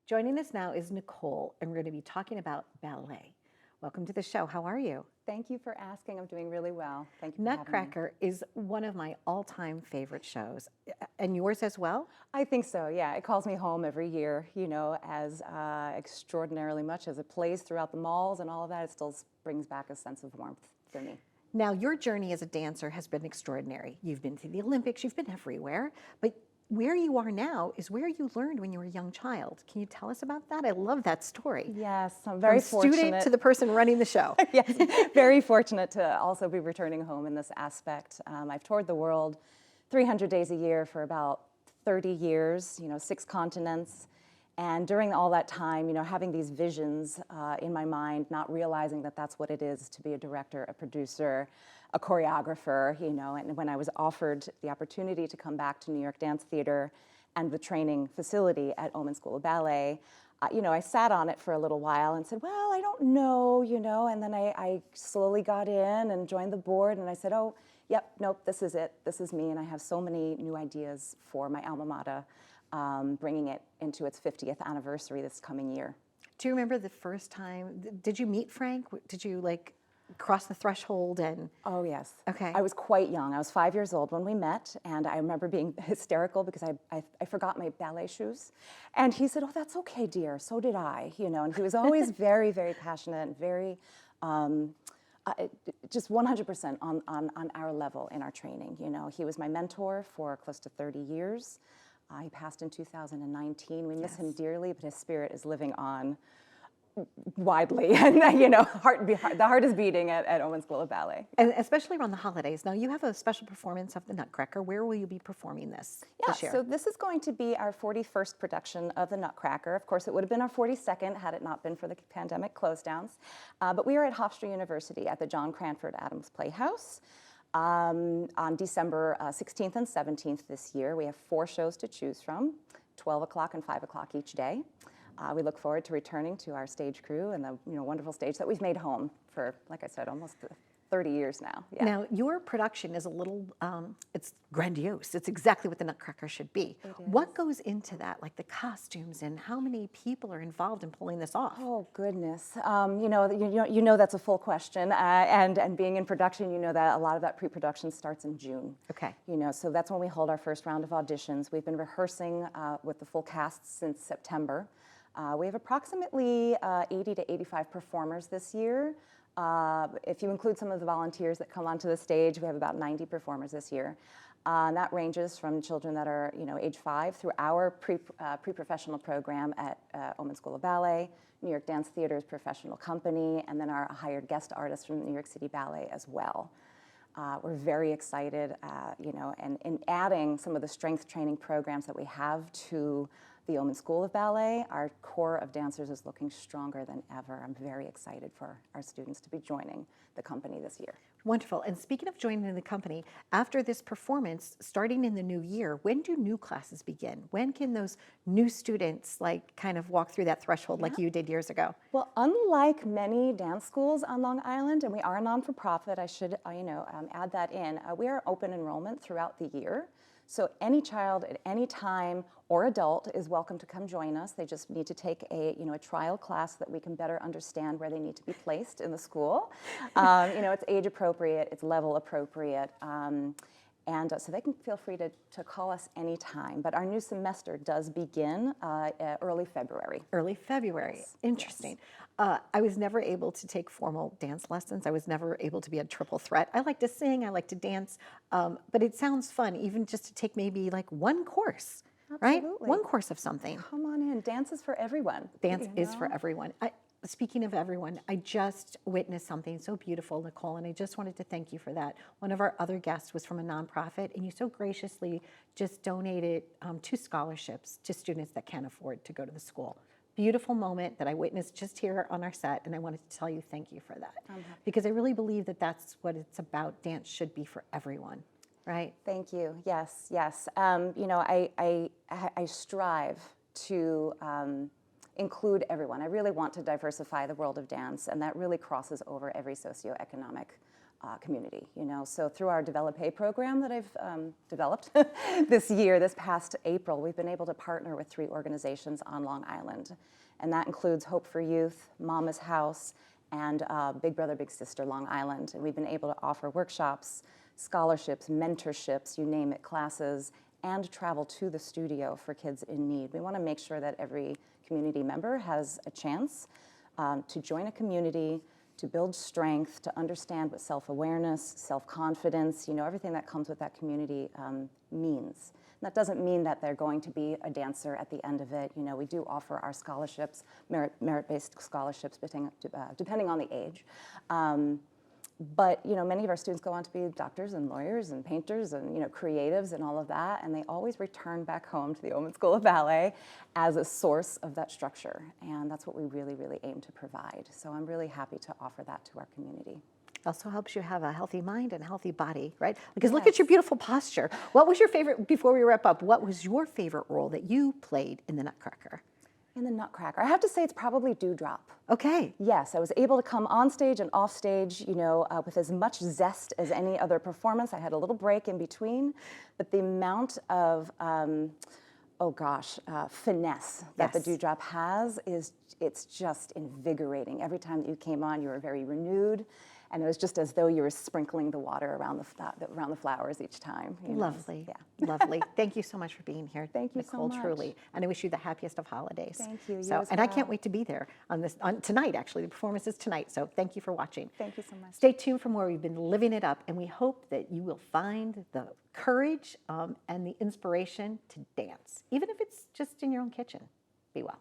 Joining us now is Nicole, and we're going to be talking about ballet. Welcome to the show. How are you? Thank you for asking. I'm doing really well. Thank you for having me. Nutcracker is one of my all-time favorite shows, and yours as well? I think so, yeah. It calls me home every year, you know, as extraordinarily much as it plays throughout the malls and all of that, it still brings back a sense of warmth for me. Now, your journey as a dancer has been extraordinary. You've been to the Olympics, you've been everywhere, but where you are now is where you learned when you were a young child. Can you tell us about that? I love that story. Yes, I'm very fortunate. From student to the person running the show. Yes, very fortunate to also be returning home in this aspect. I've toured the world 300 days a year for about 30 years, you know, 6 continents. And during all that time, you know, having these visions in my mind, not realizing that that's what it is to be a director, a producer, a choreographer, you know, and when I was offered the opportunity to come back to New York Dance Theater and the training facility at Ohman School of Ballet, you know, I sat on it for a little while and said, well, I don't know, you know, and then I slowly got in and joined the board and I said, oh, yep, nope, this is it, this is me, and I have so many new ideas for my alma mater, bringing it into its 50th anniversary this coming year. Do you remember the first time, did you meet Frank? Did you like cross the threshold and? Oh yes. Okay. I was quite young. I was 5 years old when we met, and I remember being hysterical because I forgot my ballet shoes. And he said, oh, that's okay, dear, so did I, you know, and he was always very, very passionate and very, just 100% on our level in our training, you know. He was my mentor for close to 30 years. He passed in 2019. We miss him dearly, but his spirit is living on widely, and you know, the heart is beating at Ohman School of Ballet. And especially around the holidays. Now you have a special performance of the Nutcracker. Where will you be performing this year? So this is going to be our 41st production of the Nutcracker. Of course, it would have been our 42nd had it not been for the pandemic close downs. But we are at Hofstra University at the John Cranford Adams Playhouse. On December 16th and 17th this year. We have 4 shows to choose from, 12 o'clock and 5 o'clock each day. We look forward to returning to our stage crew and the wonderful stage that we've made home for, like I said, almost 30 years now. Yeah. Now, your production is a little, it's grandiose. It's exactly what the Nutcracker should be. What goes into that, like the costumes and how many people are involved in pulling this off? Oh, goodness. You know that's a full question. And being in production, you know that a lot of that pre-production starts in June. Okay. You know, so that's when we hold our first round of auditions. We've been rehearsing with the full cast since September. We have approximately 80 to 85 performers this year. If you include some of the volunteers that come onto the stage, we have about 90 performers this year. And that ranges from children that are, you know, age 5 through our pre-professional program at Ohman School of Ballet, New York Dance Theater's professional company, and then our hired guest artists from New York City Ballet as well. We're very excited, you know, and in adding some of the strength training programs that we have to the Ohman School of Ballet, our core of dancers is looking stronger than ever. I'm very excited for our students to be joining the company this year. Wonderful. And speaking of joining the company, after this performance, starting in the new year, when do new classes begin? When can those new students like kind of walk through that threshold like you did years ago? Well, unlike many dance schools on Long Island, and we are a non-for-profit, I should add that in, we are open enrollment throughout the year. So any child at any time or adult is welcome to come join us. They just need to take a trial class so that we can better understand where they need to be placed in the school. You know, it's age appropriate, it's level appropriate. And so they can feel free to call us anytime. But our new semester does begin early February. Early February. Yes. Interesting. Yes. I was never able to take formal dance lessons. I was never able to be a triple threat. I like to sing, I like to dance, but it sounds fun even just to take maybe like one course, right? One course of something. Come on in. Dance is for everyone. Dance is for everyone. Speaking of everyone, I just witnessed something so beautiful, Nicole, and I just wanted to thank you for that. One of our other guests was from a nonprofit, and you so graciously just donated 2 scholarships to students that can't afford to go to the school. Beautiful moment that I witnessed just here on our set, and I wanted to tell you thank you for that. Because I really believe that that's what it's about. Dance should be for everyone, right? Thank you. Yes, yes. You know, I strive to include everyone. I really want to diversify the world of dance, and that really crosses over every socioeconomic community, you know. So through our Develop program that I've developed this past April, we've been able to partner with 3 organizations on Long Island. And that includes Hope for Youth, Mama's House, and Big Brother, Big Sister Long Island. And we've been able to offer workshops, scholarships, mentorships, you name it, classes, and travel to the studio for kids in need. We want to make sure that every community member has a chance to join a community, to build strength, to understand what self-awareness, self-confidence, you know, everything that comes with that community means. And that doesn't mean that they're going to be a dancer at the end of it. You know, we do offer our scholarships, merit-based scholarships, depending on the age. But, you know, many of our students go on to be doctors and lawyers and painters and, you know, creatives and all of that, and they always return back home to the Ohman School of Ballet as a source of that structure, and that's what we really, really aim to provide. So I'm really happy to offer that to our community. Also helps you have a healthy mind and a healthy body, right? Because look at your beautiful posture. What was your favorite, before we wrap up, what was your favorite role that you played in the Nutcracker? In the Nutcracker, I have to say it's probably Dewdrop. Okay. Yes, I was able to come on stage and off stage, you know, with as much zest as any other performance. I had a little break in between, but the amount of, finesse that the Dewdrop has it's just invigorating. Every time that you came on, you were very renewed. And it was just as though you were sprinkling the water around the flowers each time. You know? Lovely. Yeah. Lovely. Thank you so much for being here. Thank you Nicole, so much. truly. And I wish you the happiest of holidays. Thank you. So, as and I well. can't wait to be there on tonight, actually. The performance is tonight. So thank you for watching. Thank you so much. Stay tuned for more. We've been living it up, and we hope that you will find the courage and the inspiration to dance, even if it's just in your own kitchen. Be well.